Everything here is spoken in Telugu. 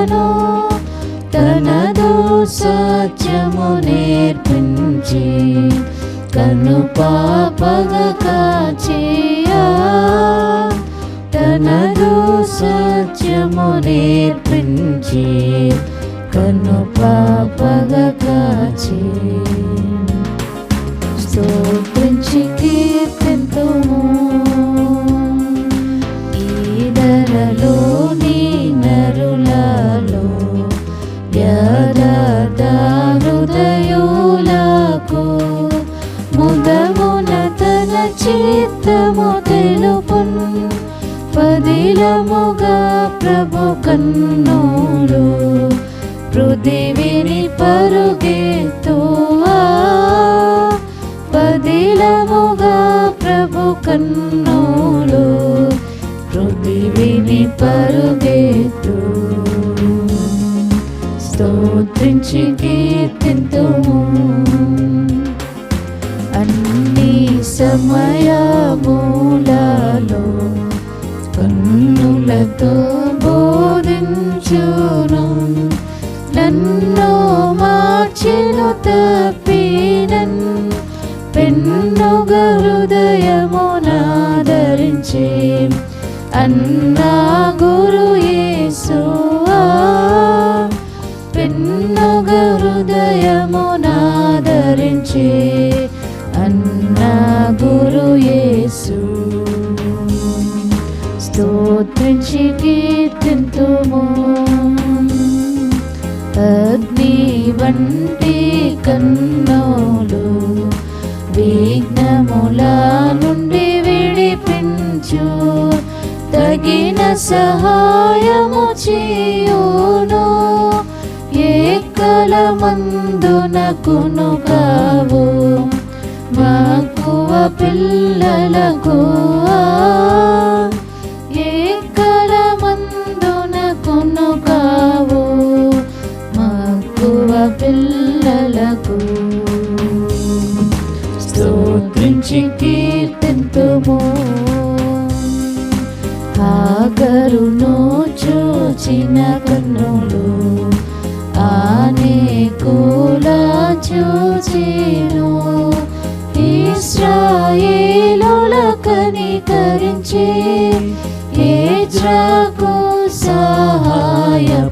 పిల్లలను తనదు సత్యము నేర్పించి కను పాపగా కాచియా. తనదు సత్యము నేర్పించి కను పాపగా కాచి స్తోత్రించి కీర్తింతుము. ఈ ధరలోని నరులలో యథార్థ హృదయులకు ముదమున తన చిత్తము తెలుపున్. పదిలముగా ప్రభు కన్నులు పృథివిని పరుగెత్తువా. పదిలముగా ప్రభు కన్నులు పృథివిని పరుగెత్తు. స్తోత్రించి కీర్తింతుము. అన్ని సమయములలో కన్నులతో బోధించును. నన్ను మార్చెను తప్పినన్ పెన్నుగ హృదయమునాదరించి అన్నా గురు యేసువా. పెన్నుగ హృదయమునాదరించి అన్నా గురు యేసు. స్తోత్రించి కీర్తింతుము. అగ్ని వంటి కన్నులు విఘ్నముల నుండి విడిపించు. తగిన సహాయము చేయును. ఏకల మందునకును కావు మక్కువ పిల్లలకు. ఏకల మందునకును కావు మక్కువ పిల్లలకు. స్తోత్రించి కీర్తింతుము. హాగరును చూచిన కన్నులు అనేకుల చూచెను. ఇశ్రాయేలుల కనికరించి యెజ్రాకు సహాయపడెను.